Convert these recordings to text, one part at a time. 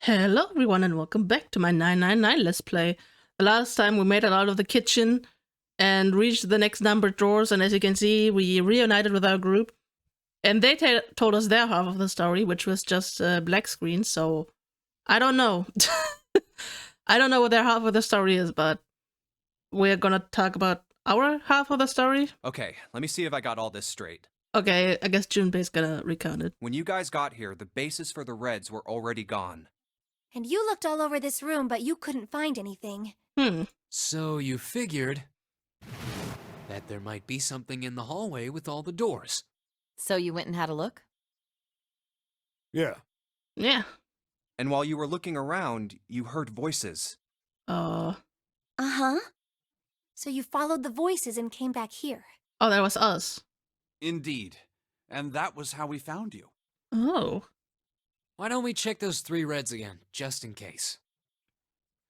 Hello everyone and welcome back to my 999 Let's Play. The last time we made it out of the kitchen and reached the next numbered doors, and as you can see we reunited with our group. And they told us their half of the story, which was just a black screen, so I don't know. I don't know what their half of the story is, but we're gonna talk about our half of the story. Okay, let me see if I got all this straight. Okay, I guess Junpei's gonna recount it. When you guys got here, the bases for the Reds were already gone. And you looked all over this room, but you couldn't find anything. So you figured that there might be something in the hallway with all the doors. So you went and had a look? Yeah. Yeah. And while you were looking around, you heard voices. Uh-huh. So you followed the voices and came back here. Oh, that was us. Indeed. And that was how we found you. Oh. Why don't we check those 3 Reds again, just in case?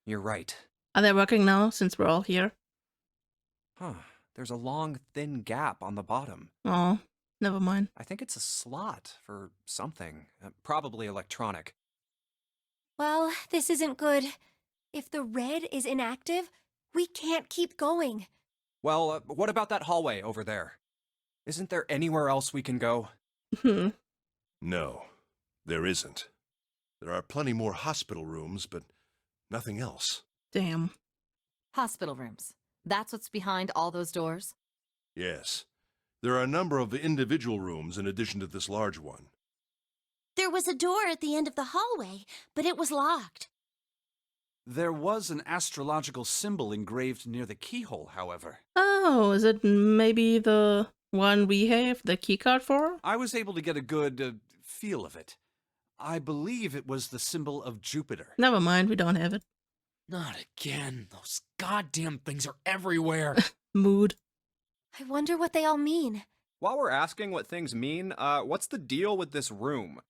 You're right. Are they working now, since we're all here? Huh. There's a long, thin gap on the bottom. Oh, never mind. I think it's a slot for something. Probably electronic. Well, this isn't good. If the red is inactive, we can't keep going. Well, what about that hallway over there? Isn't there anywhere else we can go? No, there isn't. There are plenty more hospital rooms, but nothing else. Damn. Hospital rooms. That's what's behind all those doors? Yes. There are a number of individual rooms in addition to this large one. There was a door at the end of the hallway, but it was locked. There was an astrological symbol engraved near the keyhole, however. Oh, is it maybe the one we have the keycard for? I was able to get a good feel of it. I believe it was the symbol of Jupiter. Never mind, we don't have it. Not again. Those goddamn things are everywhere. Mood. I wonder what they all mean. While we're asking what things mean, what's the deal with this room?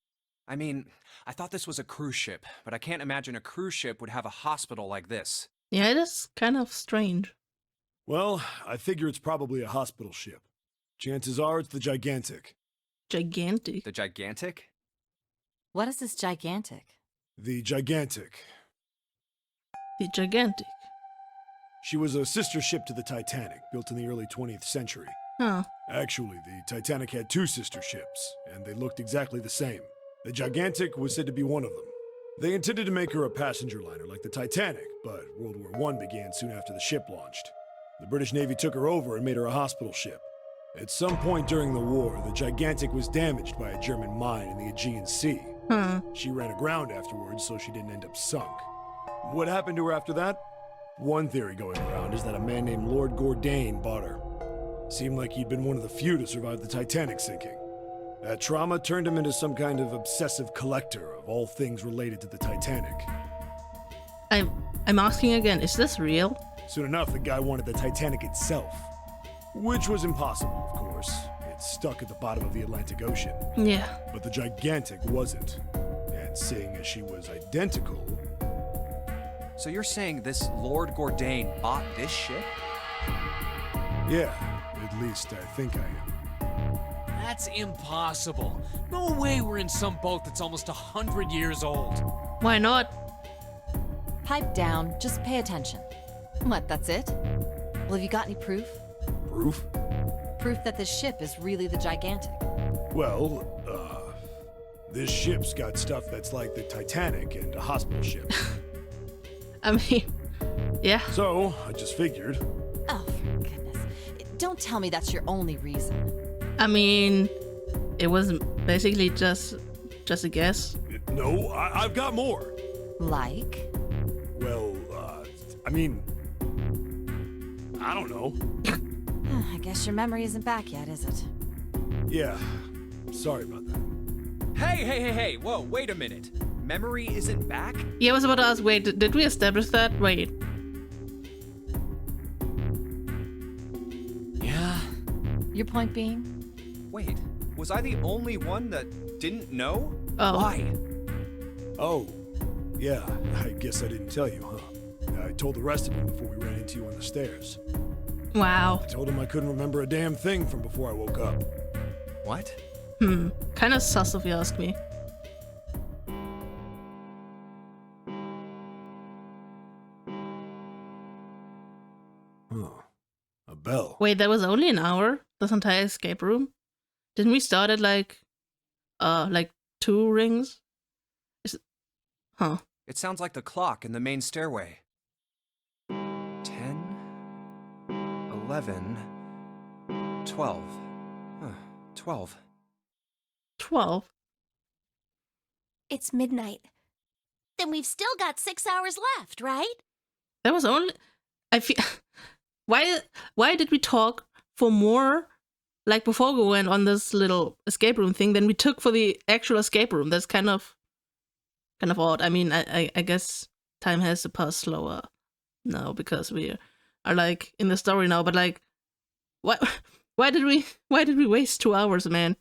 I mean, I thought this was a cruise ship, but I can't imagine a cruise ship would have a hospital like this. Yeah, it is kind of strange. Well, I figure it's probably a hospital ship. Chances are it's the Gigantic. Gigantic. The Gigantic? What is this gigantic? The Gigantic. The Gigantic. She was a sister ship to the Titanic, built in the early 20th century. Huh. Actually, the Titanic had 2 sister ships, and they looked exactly the same. The Gigantic was said to be one of them. They intended to make her a passenger liner like the Titanic, but World War I began soon after the ship launched. The British Navy took her over and made her a hospital ship. At some point during the war, the Gigantic was damaged by a German mine in the Aegean Sea. Huh. She ran aground afterwards, so she didn't end up sunk. What happened to her after that? One theory going around is that a man named Lord Gordain bought her. Seemed like he'd been one of the few to survive the Titanic sinking. That trauma turned him into some kind of obsessive collector of all things related to the Titanic. I'm asking again, is this real? Soon enough, the guy wanted the Titanic itself. Which was impossible, of course. It's stuck at the bottom of the Atlantic Ocean. Yeah. But the Gigantic wasn't. And seeing as she was identical... So you're saying this Lord Gordain bought this ship? Yeah, at least I think I am. That's impossible. No way we're in some boat that's almost 100 years old. Why not? Pipe down, just pay attention. What, that's it? Well, have you got any proof? Proof? Proof that this ship is really the gigantic. Well, this ship's got stuff that's like the Titanic and a hospital ship. I mean, yeah. So, I just figured. Oh, for goodness. Don't tell me that's your only reason. I mean, it was basically just a guess. No, I've got more. Like? Well, I mean, I don't know. I guess your memory isn't back yet, is it? Yeah, sorry about that. Hey, whoa, wait a minute. Memory isn't back? Yeah, I was about to ask, wait, did we establish that? Wait. Yeah. Your point being? Wait, was I the only one that didn't know? Oh. Why? Oh, yeah, I guess I didn't tell you, huh? I told the rest of them before we ran into you on the stairs. Wow. I told them I couldn't remember a damn thing from before I woke up. What? Kinda sus if you ask me. Huh. A bell. Wait, that was only an hour? This entire escape room? Didn't we start at like 2 rings? Huh. It sounds like the clock in the main stairway. 10, 11, 12. Huh, 12. 12? It's midnight. Then we've still got 6 hours left, right? That was only... I feel... Why did we talk for more, like before we went on this little escape room thing, than we took for the actual escape room? That's kind of odd. I mean, I guess time has to pass slower now because we are like in the story now. But like, why did we waste 2 hours, man?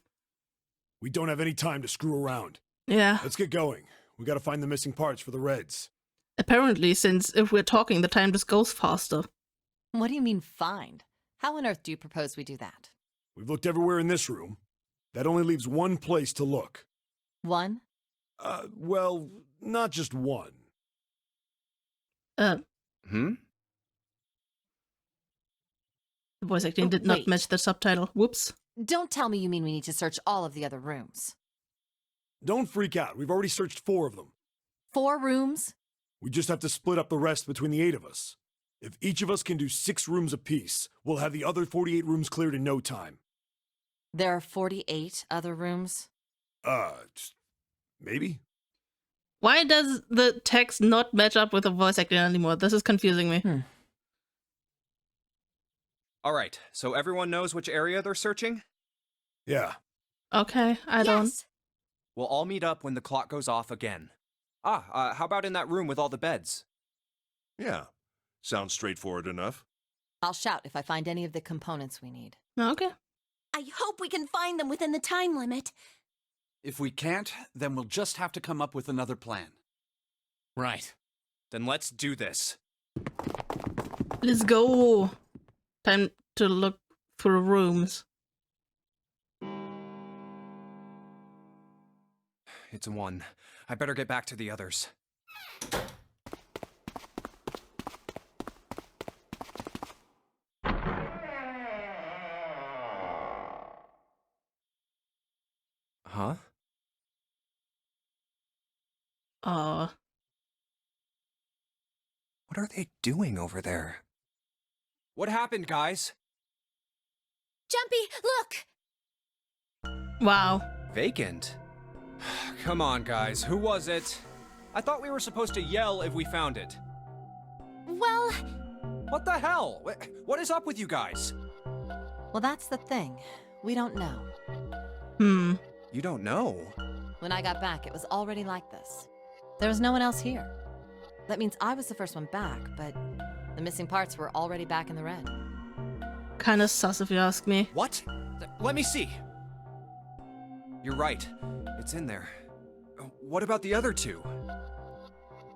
We don't have any time to screw around. Yeah. Let's get going. We gotta find the missing parts for the Reds. Apparently, since if we're talking, the time just goes faster. What do you mean, find? How on earth do you propose we do that? We've looked everywhere in this room. That only leaves one place to look. One? Well, not just one. The Hmm? voice acting did not Wait. match the subtitle. Whoops. Don't tell me you mean we need to search all of the other rooms. Don't freak out. We've already searched 4 of them. 4 rooms? We just have to split up the rest between the 8 of us. If each of us can do 6 rooms apiece, we'll have the other 48 rooms cleared in no time. There are 48 other rooms? Maybe? Why does the text not match up with the voice acting anymore? This is confusing me. All right, so everyone knows which area they're searching? Yeah. Okay, I don't. Yes. We'll all meet up when the clock goes off again. How about in that room with all the beds? Yeah. Sounds straightforward enough. I'll shout if I find any of the components we need. Okay. I hope we can find them within the time limit. If we can't, then we'll just have to come up with another plan. Right. Then let's do this. Let's go. Time to look through rooms. It's 1. I better get back to the others. Huh? What are they doing over there? What happened, guys? Junpei, look! Wow. Vacant? Come on, guys. Who was it? I thought we were supposed to yell if we found it. Well, What the hell? What is up with you guys? Well, that's the thing. We don't know. You don't know? When I got back, it was already like this. There was no one else here. That means I was the first one back, but the missing parts were already back in the red. Kinda sus if you ask me. What? Let me see. You're right. It's in there. What about the other 2?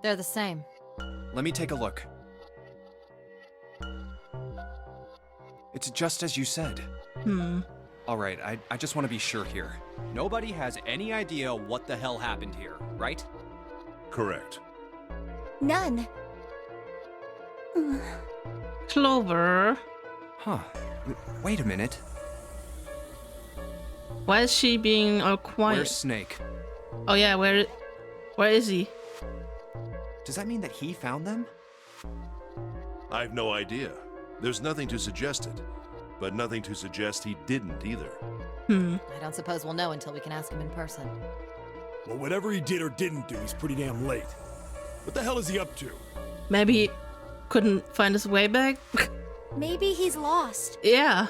They're the same. Let me take a look. It's just as you said. All right, I just want to be sure here. Nobody has any idea what the hell happened here, right? Correct. none. Clover. Huh. Wait a minute. Why is she being all quiet? Where's Snake? Oh yeah, where is he? Does that mean that he found them? I've no idea. There's nothing to suggest it, but nothing to suggest he didn't either. I don't suppose we'll know until we can ask him in person. Well, whatever he did or didn't do, he's pretty damn late. What the hell is he up to? Maybe he couldn't find his way back? Maybe he's lost. Yeah.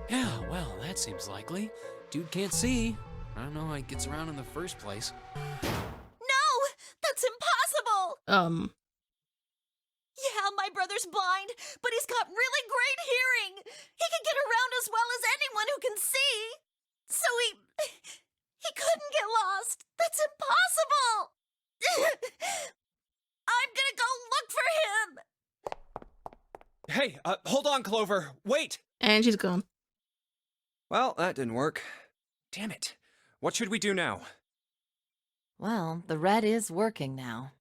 Yeah, well, that seems likely. Dude can't see. I don't know how he gets around in the first place. No! That's impossible! Yeah, my brother's blind, but he's got really great hearing. He can get around as well as anyone who can see. So he couldn't get lost. That's impossible. I'm gonna go look for him. Hey, hold on, Clover. Wait! And she's gone. Well, that didn't work. Damn it. What should we do now? Well, the red is working now.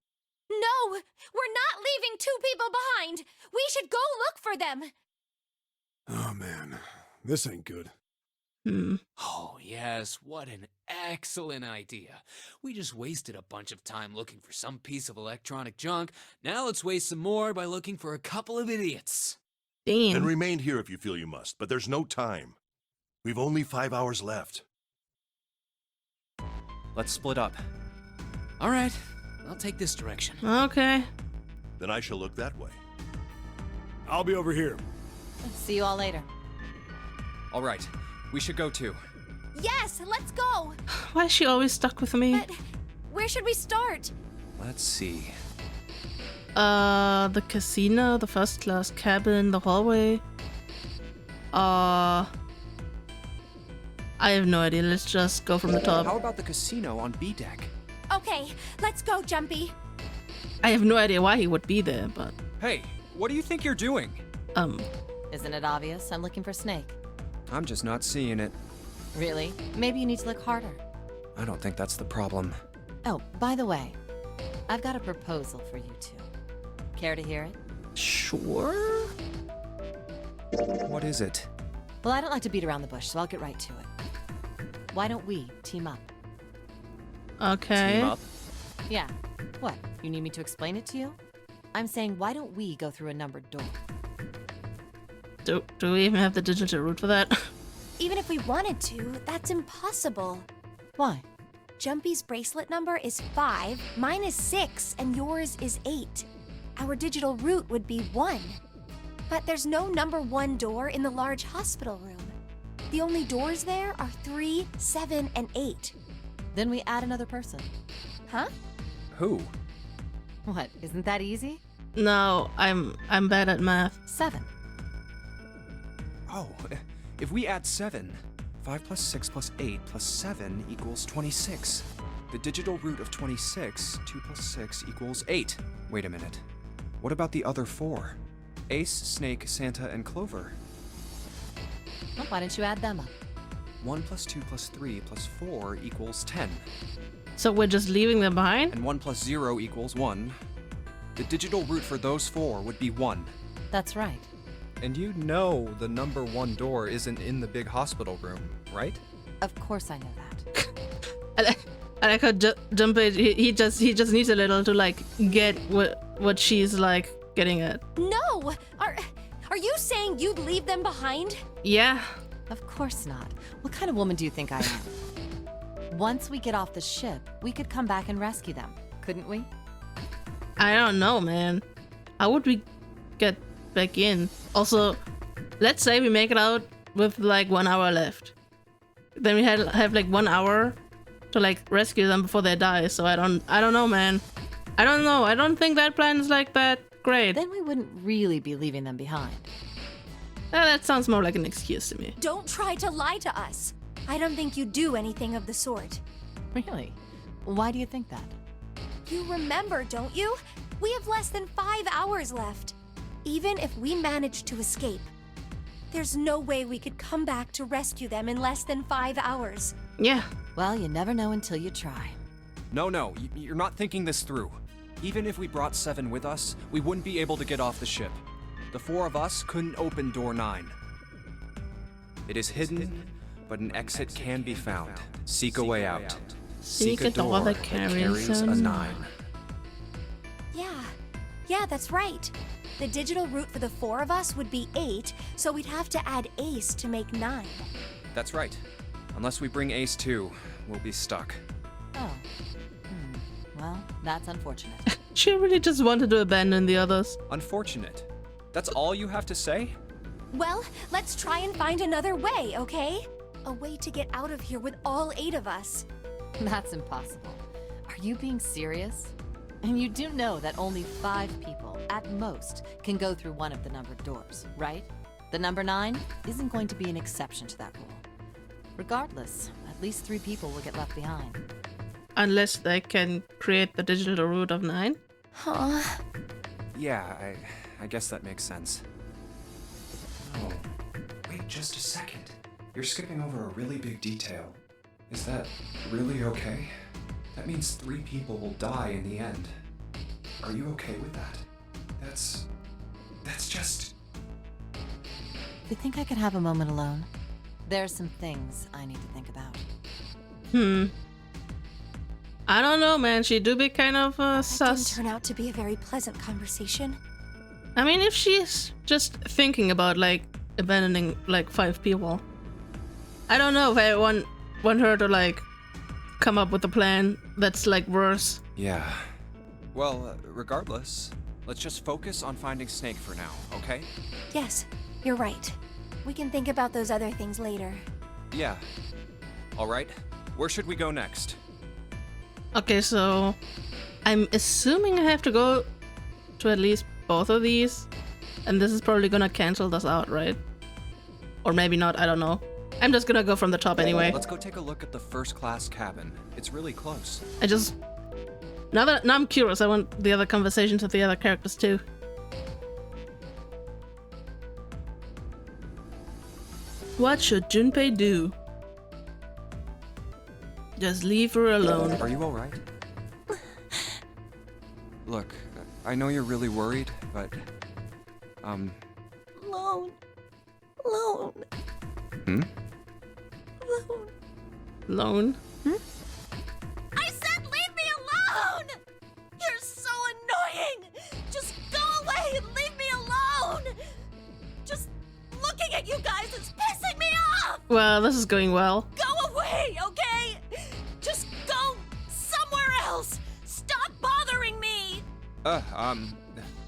No, We're not leaving 2 people behind! We should go look for them! Oh man, this ain't good. Oh, yes, what an excellent idea. We just wasted a bunch of time looking for some piece of electronic junk. Now let's waste some more by looking for a couple of idiots. Damn. And remain here if you feel you must, but there's no time. We've only 5 hours left. Let's split up. All right, I'll take this direction. Okay. Then I shall look that way. I'll be over here. See you all later. All right, we should go too. Yes, let's go! Why is she always stuck with me? But where should we start? Let's see. The casino, the first class cabin, the hallway. I have no idea. Let's just go from the top. How about the casino on B deck? Okay, let's go, Junpei. I have no idea why he would be there, but Hey, what do you think you're doing? Isn't it obvious? I'm looking for Snake. I'm just not seeing it. Really? Maybe you need to look harder. I don't think that's the problem. Oh, by the way, I've got a proposal for you two. Care to hear it? sure. What is it? Well, I don't like to beat around the bush, so I'll get right to it. Why don't we team up? Okay. Team up? Yeah. What? You need me to explain it to you? I'm saying, why don't we go through a numbered door? Do we even have the digital route for that? Even if we wanted to, that's impossible. Why? Junpei's bracelet number is 5, mine is 6, and yours is 8. Our digital route would be 1. But there's no number 1 door in the large hospital room. The only doors there are 3, 7, and 8. Then we add another person. Huh? Who? What? Isn't that easy? No, I'm bad at math. 7. Oh, if we add 7, 5 plus 6 plus 8 plus 7 equals 26. The digital root of 26, 2 plus 6 equals 8. Wait a minute. What about the other 4? Ace, Snake, Santa, and Clover. Well, why don't you add them up? 1 plus 2 plus 3 plus 4 equals 10. So we're just leaving them behind? And 1 plus 0 equals 1. The digital root for those 4 would be 1. That's right. And you know the number 1 door isn't in the big hospital room, right? Of course I know I that. like how Junpei, he just needs a little to like get what she's like getting at. No! Are you saying you'd leave them behind? Yeah. Of course not. What kind of woman do you think I am? Once we get off the ship, we could come back and rescue them, couldn't we? I don't know, man. How would we get back in? Also, let's say we make it out with like 1 hour left. Then we have like 1 hour to like rescue them before they die. So I don't know, man. I don't know. I don't think that plan is like that great. Then we wouldn't really be leaving them behind. That sounds more like an excuse to me. Don't try to lie to us. I don't think you do anything of the sort. Really? Why do you think that? You remember, don't you? We have less than 5 hours left. Even if we manage to escape, there's no way we could come back to rescue them in less than 5 hours. Yeah. Well, you never know until you try. No, you're not thinking this through. Even if we brought 7 with us, we wouldn't be able to get off the ship. The 4 of us couldn't open door 9. It is hidden, but an exit can be found. Seek a way out. Seek a door that carries a 9. Yeah, that's right. The digital route for the 4 of us would be 8, so we'd have to add Ace to make 9. That's right. Unless we bring Ace too, we'll be stuck. Oh. Well, that's unfortunate. She really just wanted to abandon the others. Unfortunate. That's all you have to say? Well, let's try and find another way, okay? A way to get out of here with all 8 of us. That's impossible. Are you being serious? And you do know that only 5 people, at most, can go through one of the numbered doors, right? The number 9 isn't going to be an exception to that rule. Regardless, at least 3 people will get left behind. Unless they can create the digital root of 9. Huh. Yeah, I guess that makes sense. Oh, wait just a second. You're skipping over a really big detail. Is that really okay? That means 3 people will die in the end. Are you okay with that? That's just... You think I could have a moment alone? There's some things I need to think about. I don't know, man. She do be kind of That sus. didn't turn out to be a very pleasant conversation. I mean, if she's just thinking about like abandoning like 5 people, I don't know if I want her to like come up with a plan that's like worse. Yeah. Well, regardless, let's just focus on finding Snake for now, okay? Yes, you're right. We can think about those other things later. Yeah. All right. Where should we go next? Okay, so I'm assuming I have to go to at least both of these, and this is probably gonna cancel this out, right? Or maybe not, I don't know. I'm just gonna go from the top anyway. Let's go take a look at the first class cabin. It's really close. Now I'm curious, I want the other conversations with the other characters too. What should Junpei do? Just leave her alone. Are you alright? Look, I know you're really worried, but... Alone. Alone. Hmm? Alone. Alone? I said leave me alone! You're so annoying! Just go away and leave me alone! Just looking at you guys is pissing me off! Well, this is going well. Go away, okay? Just go somewhere else! Stop bothering me!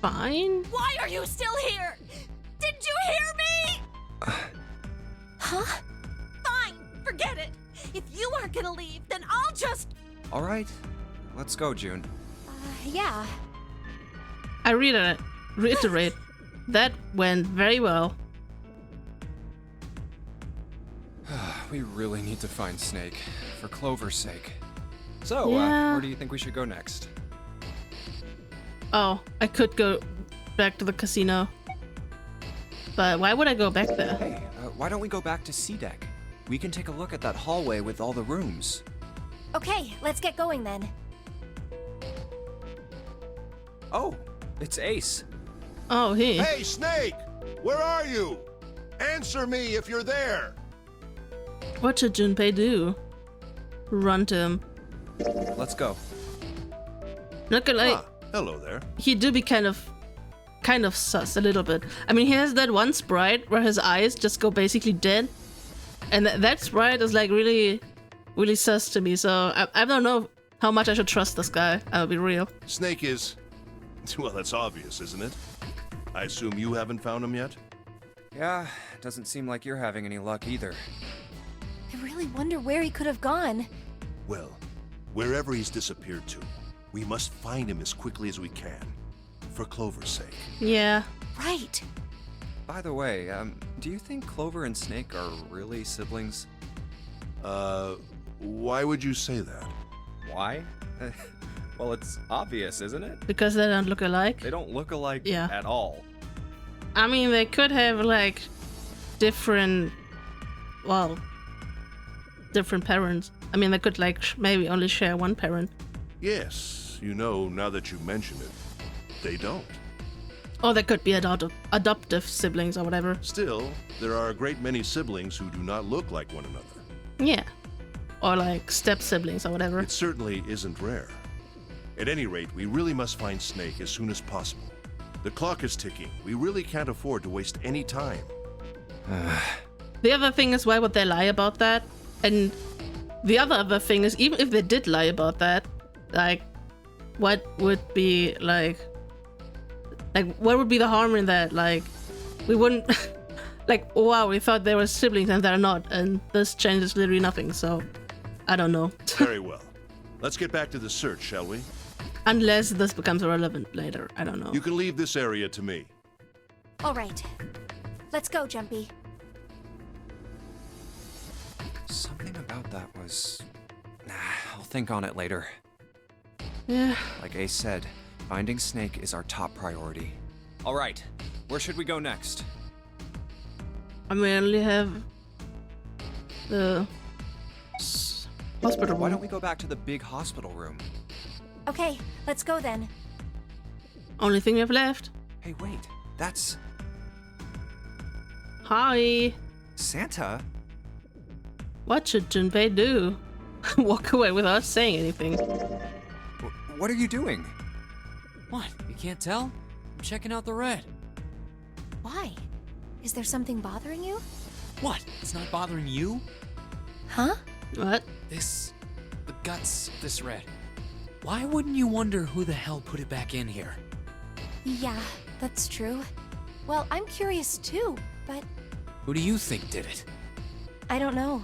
Fine. Why are you still here? Did you hear me? Huh? Fine, forget it. If you aren't gonna leave, then I'll just... Alright. Let's go, June. Yeah. I reiterate, that went very well. We really need to find Snake, for Clover's sake. So, Yeah. where do you think we should go next? Oh, I could go back to the casino. But why would I go back there? Hey, why don't we go back to C-Deck? We can take a look at that hallway with all the rooms. Okay, let's get going then. Oh, it's Ace. Oh, he. Hey, Snake! Where are you? Answer me if you're there! What should Junpei do? Run to him. Let's go. Look at like... Ah, hello there. He do be kind of sus a little bit. I mean, he has that one sprite where his eyes just go basically dead, and that sprite is like really sus to me. So I don't know how much I should trust this guy. I'll be real. Snake is... Well, that's obvious, isn't it? I assume you haven't found him yet? Yeah, doesn't seem like you're having any luck either. I really wonder where he could have gone. Well, wherever he's disappeared to, we must find him as quickly as we can. For Clover's sake. Yeah. Right. By the way, do you think Clover and Snake are really siblings? Why would you say that? Why? Well, it's obvious, isn't it? Because they don't look alike. They don't look alike Yeah. at all. I mean, they could have like different parents. I mean, they could like maybe only share one parent. Yes, you know, now that you mention it, they don't. Or they could be adoptive siblings or whatever. Still, there are a great many siblings who do not look like one another. Yeah. Or like step siblings or whatever. It certainly isn't rare. At any rate, we really must find Snake as soon as possible. The clock is ticking. We really can't afford to waste any time. The other thing is, why would they lie about that? And the other thing is, even if they did lie about that, like, what would be what would be the harm in that? Like, we wouldn't like, oh, wow, we thought they were siblings and they're not, and this changes literally nothing. So I don't know. Very well. Let's get back to the search, shall we? Unless this becomes relevant later. I don't know. You can leave this area to me. All right. Let's go, Jumpy. Something about that was... I'll think on it later. Yeah. Like Ace said, finding Snake is our top priority. All right, where should we go next? I mean, I only have the hospital Why room. don't we go back to the big hospital room? Okay, let's go then. Only thing we have left. Hey, wait. That's Hi. Santa? What should Junpei do? Walk away without saying anything. What are you doing? What? You can't tell? I'm checking out the red. Why? Is there something bothering you? What? It's not bothering you? Huh? What? The guts of this red. Why wouldn't you wonder who the hell put it back in here? Yeah, that's true. Well, I'm curious too, but Who do you think did it? I don't know.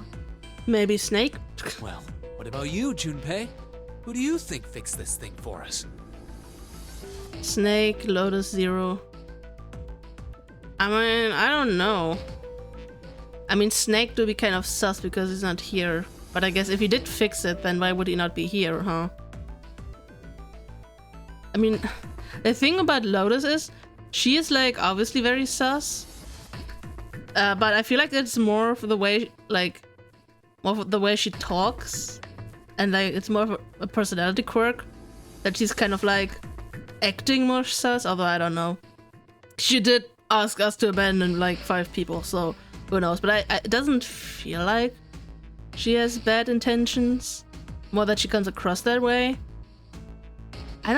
Maybe Snake? Well, what about you, Junpei? Who do you think fixed this thing for us? Snake, Lotus, Zero. I mean, I don't know. I mean, Snake do be kind of sus because he's not here. But I guess if he did fix it, then why would he not be here, huh? I mean, the thing about Lotus is, she is like obviously very sus. But I feel like it's more for the way, like, more of the way she talks. And like, it's more of a personality quirk. That she's kind of like acting more sus, although I don't know. She did ask us to abandon like 5 people, so who knows. But it doesn't feel like she has bad intentions. More that she comes across that way. I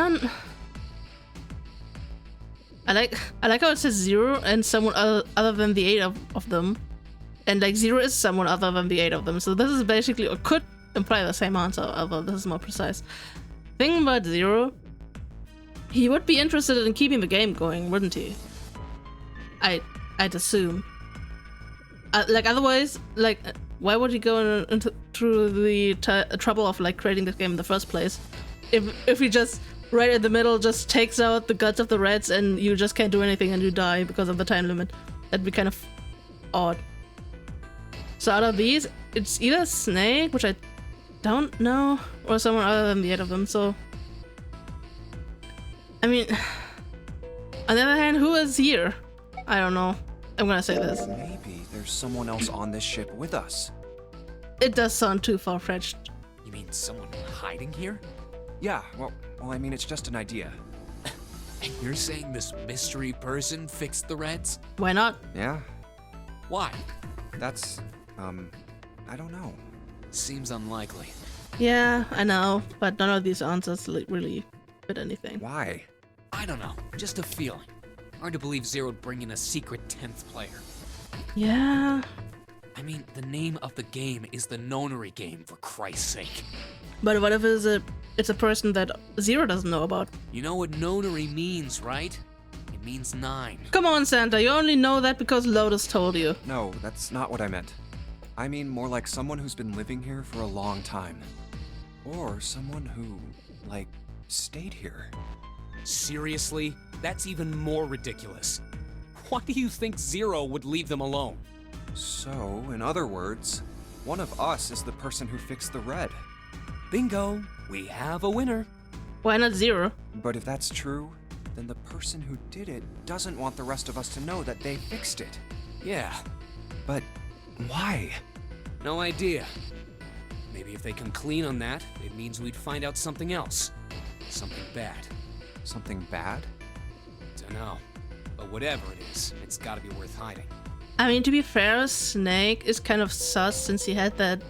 like how it says 0 and someone other than the 8 of them. And like 0 is someone other than the 8 of them. So this is basically, or could imply the same answer, although this is more precise. Thing about 0, he would be interested in keeping the game going, wouldn't he? I'd assume. Like otherwise, like why would he go through the trouble of like creating this game in the first place? If he just right in the middle just takes out the guts of the reds and you just can't do anything and you die because of the time limit. That'd be kind of odd. So out of these, it's either Snake, which I don't know, or someone other than the 8 of them, so... I mean... On the other hand, who is here? I don't know. I'm gonna say this. Maybe there's someone else on this ship with us. It does sound too far-fetched. You mean someone hiding here? Yeah, well, I mean, it's just an idea. And you're saying this mystery person fixed the reds? Why not? Yeah, Why? that's, I don't know. Seems unlikely. Yeah, I know, but none of these answers really fit anything. Why? I don't know. Just a feeling. Hard to believe Zero would bring in a secret 10th player. Yeah... I mean, the name of the game is the Nonary Game, for Christ's sake. But what if it's a person that Zero doesn't know about? You know what Nonary means, right? It means 9. Come on, Santa, you only know that because Lotus told you. No, that's not what I meant. I mean more like someone who's been living here for a long time. Or someone who, like, stayed here. Seriously? That's even more ridiculous. Why do you think Zero would leave them alone? So, in other words, one of us is the person who fixed the red. Bingo! We have a winner. Why not Zero? But if that's true, then the person who did it doesn't want the rest of us to know that they fixed it. Yeah, But why? no idea. Maybe if they come clean on that, it means we'd find out something else. Something bad. Something bad? Dunno. But whatever it is, it's gotta be worth hiding. I mean, to be fair, Snake is kind of sus since he had that...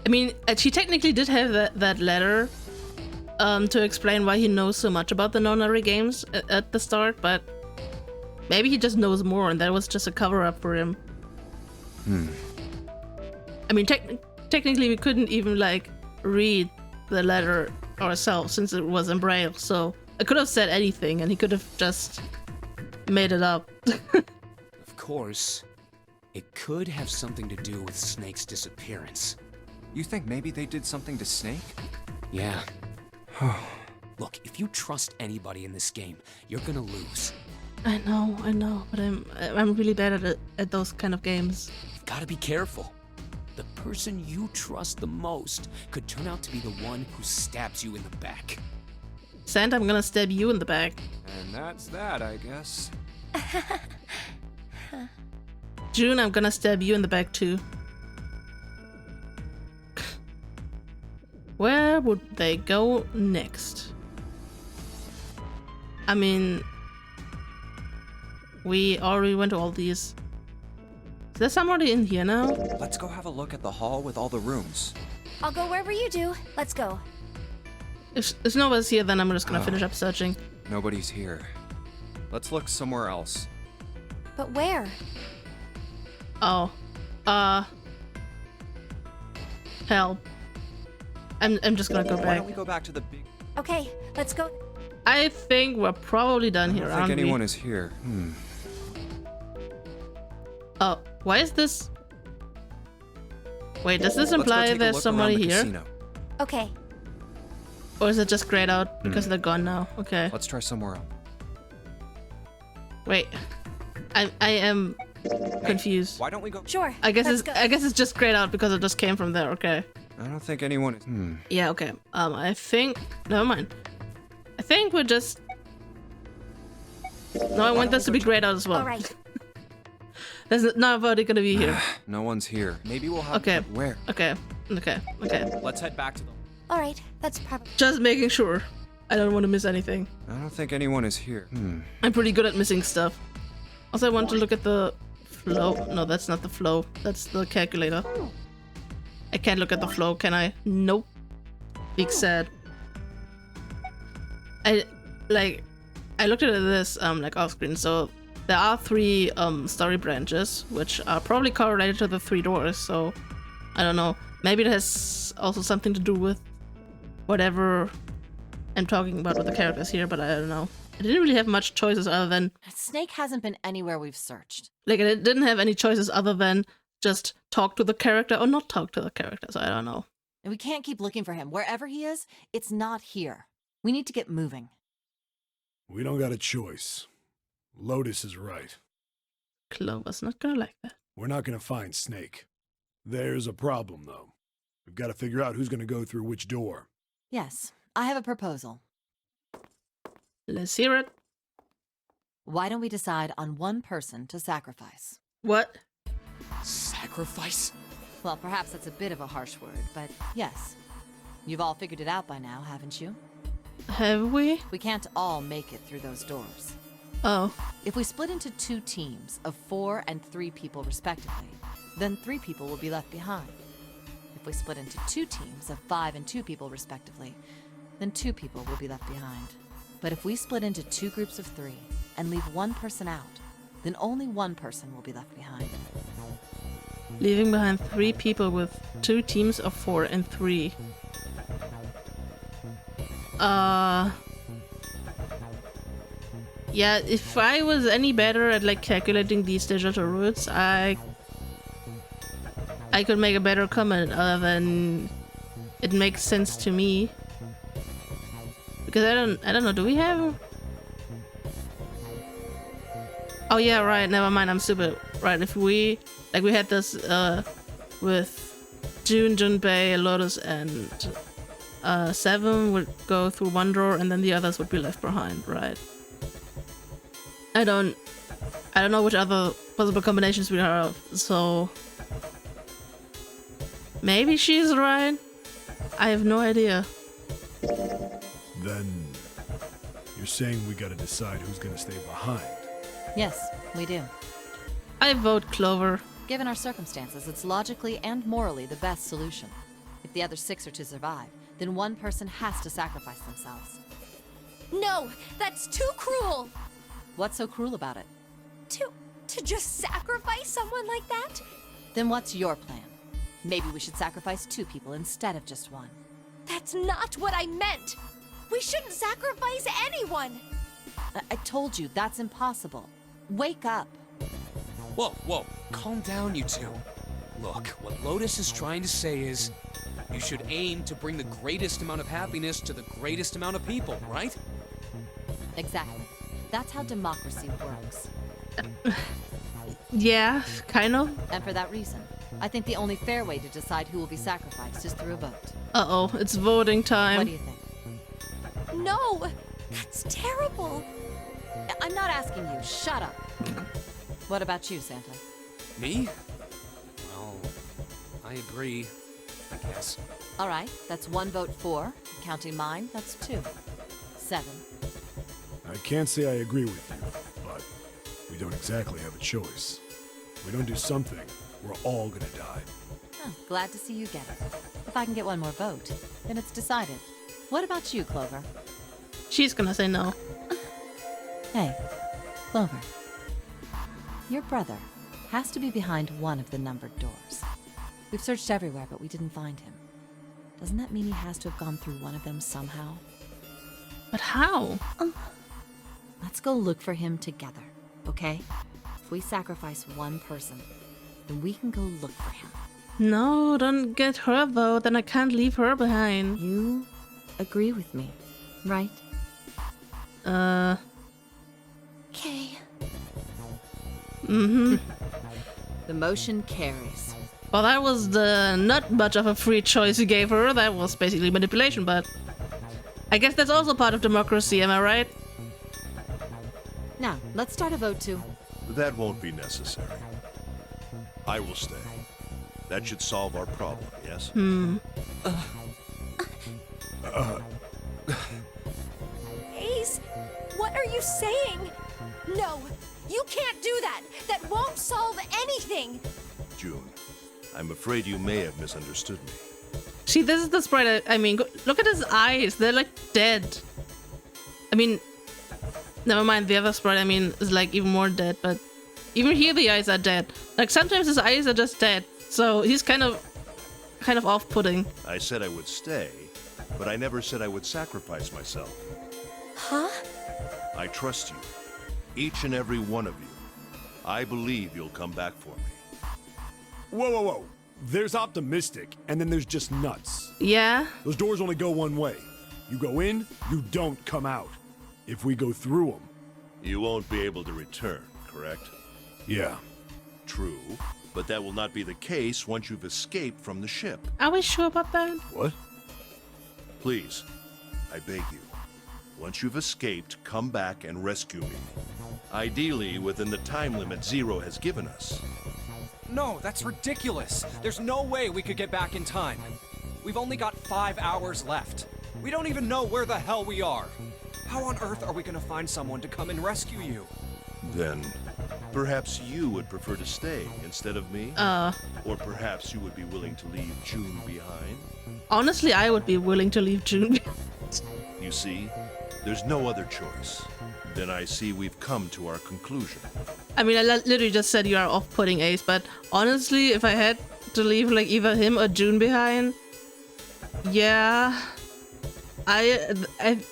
I mean, she technically did have that letter to explain why he knows so much about the Nonary games at the start, but maybe he just knows more and that was just a cover-up for him. I mean, technically we couldn't even, like, read the letter ourselves since it was in Braille, so I could have said anything and he could have just made it up. Of course, it could have something to do with Snake's disappearance. You think maybe they did something to Snake? Yeah. Look, if you trust anybody in this game, you're gonna lose. I know, but I'm really bad at those kind of games. You've gotta be careful. The person you trust the most could turn out to be the one who stabs you in the back. Santa, I'm gonna stab you in the back. And that's that, I guess. June, I'm gonna stab you in the back too. Where would they go next? I mean, we already went to all these. Is there somebody in here now? Let's go have a look at the hall with all the rooms. I'll go wherever you do. Let's go. If nobody's here, then I'm just gonna finish up searching. Nobody's here. Let's look somewhere else. But where? Oh. Hell. I'm just gonna go Why back. don't we go back to the big... Okay, let's go. I think we're probably done here, I don't aren't think we? anyone is here. Oh, why is this? Wait, does this Let's go imply take a there's look somebody around the here? casino. Okay. Or is it just grayed out because they're gone now? Okay. Let's try somewhere else. Wait. I am confused. Why don't we go... Sure. I guess let's it's go. I guess it's just grayed out because it just came from there. Okay. I don't think anyone is... Yeah. Okay. I think. Never mind. I think we're just. No, I want this to be grayed out as well. All right. There's nobody gonna be here. No one's here. Maybe we'll have... Okay. Where? Okay. Okay. Let's head back to the... All right. That's probably. Just making sure. I don't want to miss anything. I don't think anyone is here. I'm pretty good at missing stuff. Also, I want to look at the flow. No, that's not the flow. That's the calculator. I can't look at the flow, can I? Nope. Big sad. I looked at this like off screen. So there are 3 story branches, which are probably correlated to the 3 doors. So I don't know. Maybe it has also something to do with whatever I'm talking about with the characters here, but I don't know. I didn't really have much choices other than... Snake hasn't been anywhere we've searched. Like, I didn't have any choices other than just talk to the character or not talk to the character, so I don't know. And we can't keep looking for him. Wherever he is, it's not here. We need to get moving. We don't got a choice. Lotus is right. Clover's not gonna like that. We're not gonna find Snake. There's a problem, though. We've got to figure out who's gonna go through which door. Yes, I have a proposal. Let's hear it. Why don't we decide on one person to sacrifice? What? Sacrifice? Well, perhaps that's a bit of a harsh word, but yes. You've all figured it out by now, haven't you? Have we? We can't all make it through those doors. Oh. If we split into 2 teams of 4 and 3 people respectively, then 3 people will be left behind. If we split into 2 teams of 5 and 2 people respectively, then 2 people will be left behind. But if we split into 2 groups of 3 and leave 1 person out, then only 1 person will be left behind. Leaving behind 3 people with 2 teams of 4 and 3. Yeah, if I was any better at like calculating these digital roots, I could make a better comment other than it makes sense to me. Because I don't know, do we have... Oh yeah, right, never mind, I'm stupid. Right, if we had this with June, Junpei, Lotus, and 7 would go through one door and then the others would be left behind, right? I don't know which other possible combinations we have, so maybe she's right. I have no idea. Then you're saying we gotta decide who's gonna stay behind. Yes, we do. I vote Clover. Given our circumstances, it's logically and morally the best solution. If the other 6 are to survive, then 1 person has to sacrifice themselves. No, that's too cruel. What's so cruel about it? To just sacrifice someone like that? Then what's your plan? Maybe we should sacrifice 2 people instead of just 1. That's not what I meant. We shouldn't sacrifice anyone. I told you, that's impossible. Wake up. Whoa, calm down, you 2. Look, what Lotus is trying to say is, you should aim to bring the greatest amount of happiness to the greatest amount of people, right? Exactly. That's how democracy works. Yeah, kind of. And for that reason, I think the only fair way to decide who will be sacrificed is through a vote. Uh-oh, it's voting time. What do you think? No, that's terrible. I'm not asking you. Shut up. What about you, Santa? Me? Well, I agree, I guess. All right, that's 1 vote for. Counting mine, that's 2. 7. I can't say I agree with you, but we don't exactly have a choice. If we don't do something, we're all gonna die. Oh, glad to see you get it. If I can get one more vote, then it's decided. What about you, Clover? She's gonna say no. Hey, Clover. Your brother has to be behind one of the numbered doors. We've searched everywhere, but we didn't find him. Doesn't that mean he has to have gone through one of them somehow? But how? Let's go look for him together, okay? If we sacrifice one person, then we can go look for him. No, don't get her though, then I can't leave her behind. You agree with me, right? Okay. Mm-hmm. The motion carries. Well, that was not much of a free choice you gave her. That was basically manipulation, but I guess that's also part of democracy, am I right? Now, let's start a vote too. That won't be necessary. I will stay. That should solve our problem, yes? Ace, what are you saying? No, you can't do that. That won't solve anything. June, I'm afraid you may have misunderstood me. See, this is the sprite. I mean, look at his eyes. They're like dead. I mean, never mind the other sprite. I mean, is like even more dead. But even here, the eyes are dead. Like sometimes his eyes are just dead. So he's kind of off-putting. I said I would stay, but I never said I would sacrifice myself. Huh? I trust you, each and every one of you. I believe you'll come back for me. Whoa, whoa, whoa. There's optimistic, and then there's just nuts. Yeah. Those doors only go one way. You go in, you don't come out. If we go through them. You won't be able to return, correct? Yeah. True, but that will not be the case once you've escaped from the ship. Are we sure about that? What? Please, I beg you. Once you've escaped, come back and rescue me. Ideally, within the time limit Zero has given us. No, that's ridiculous. There's no way we could get back in time. We've only got 5 hours left. We don't even know where the hell we are. How on earth are we gonna find someone to come and rescue you? Then, perhaps you would prefer to stay instead of me? Or perhaps you would be willing to leave June behind? Honestly, I would be willing to leave June. You see, there's no other choice. Then I see we've come to our conclusion. I mean, I literally just said you are off-putting, Ace, but honestly, if I had to leave like either him or June behind, yeah, I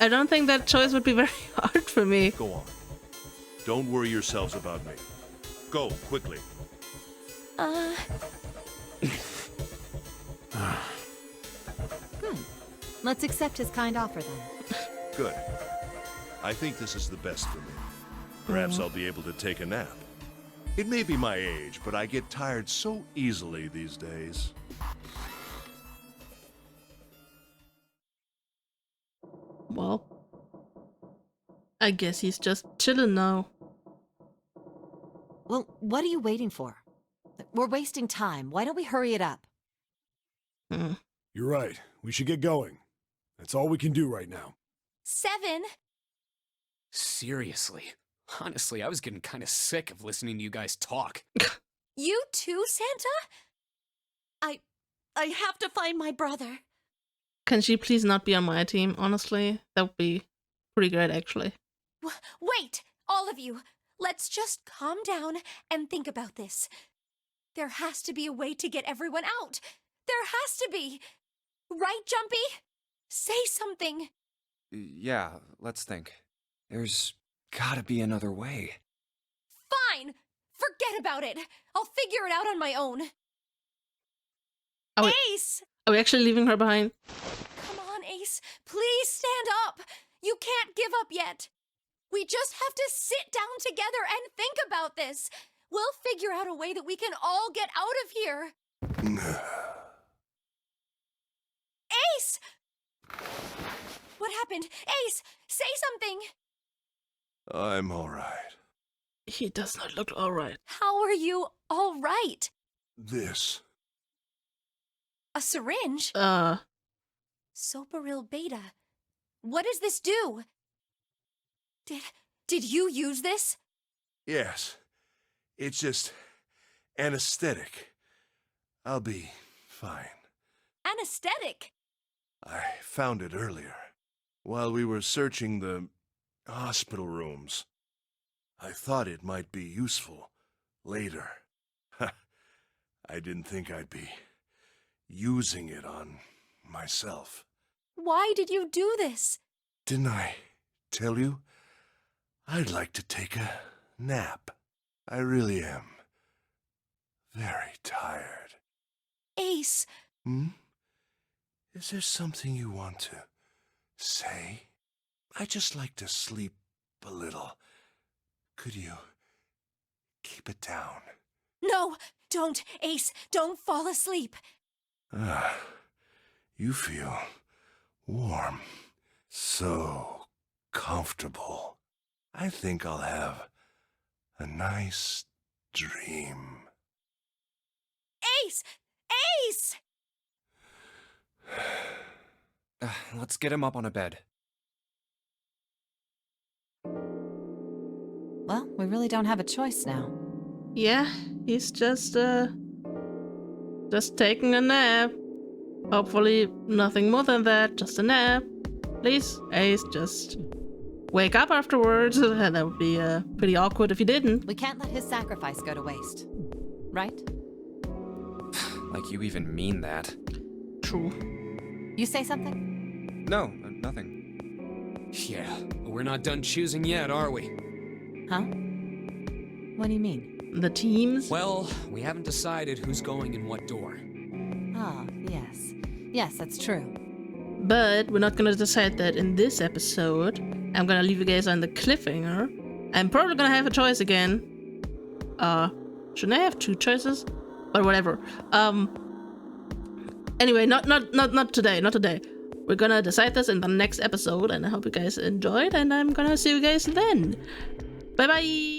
don't think that choice would be very hard for me. Go on. Don't worry yourselves about me. Go, quickly. Good. Let's accept his kind offer then. Good. I think this is the best for me. Perhaps I'll be able to take a nap. It may be my age, but I get tired so easily these days. Well, I guess he's just chilling now. Well, what are you waiting for? We're wasting time. Why don't we hurry it up? You're right. We should get going. That's all we can do right now. 7. Seriously. Honestly, I was getting kind of sick of listening to you guys talk. You too, Santa? I have to find my brother. Can she please not be on my team? Honestly, that would be pretty great, actually. Wait, all of you. Let's just calm down and think about this. There has to be a way to get everyone out. There has to be. Right, Junpei? Say something. Yeah, let's think. There's gotta be another way. Fine. Forget about it. I'll figure it out on my own. Ace! Are we actually leaving her behind? Come on, Ace. Please stand up. You can't give up yet. We just have to sit down together and think about this. We'll figure out a way that we can all get out of here. Ace! What happened? Ace, say something. I'm all right. He does not look alright. How are you all right? This. A syringe? Soparil beta. What does this do? Did you use this? Yes. It's just anesthetic. I'll be fine. Anesthetic? I found it earlier, while we were searching the hospital rooms. I thought it might be useful later. I didn't think I'd be using it on myself. Why did you do this? Didn't I tell you? I'd like to take a nap. I really am very tired. Ace. Hmm? Is there something you want to say? I just like to sleep a little. Could you keep it down? No, don't, Ace. Don't fall asleep. You feel warm. So comfortable. I think I'll have a nice dream. Ace! Ace! Let's get him up on a bed. Well, we really don't have a choice now. Yeah, he's just taking a nap. Hopefully nothing more than that, just a nap. Please, Ace, just wake up afterwards. That would be pretty awkward if you didn't. We can't let his sacrifice go to waste. Right? Like you even mean that. True. You say something? No, nothing. Yeah, but we're not done choosing yet, are we? Huh? What do you mean? The teams? Well, we haven't decided who's going in what door. Ah, yes. Yes, that's true. But we're not gonna decide that in this episode. I'm gonna leave you guys on the cliffhanger. I'm probably gonna have a choice again. Shouldn't I have two choices? But whatever. Anyway, not today, not today. We're gonna decide this in the next episode, and I hope you guys enjoyed, and I'm gonna see you guys then. Bye bye!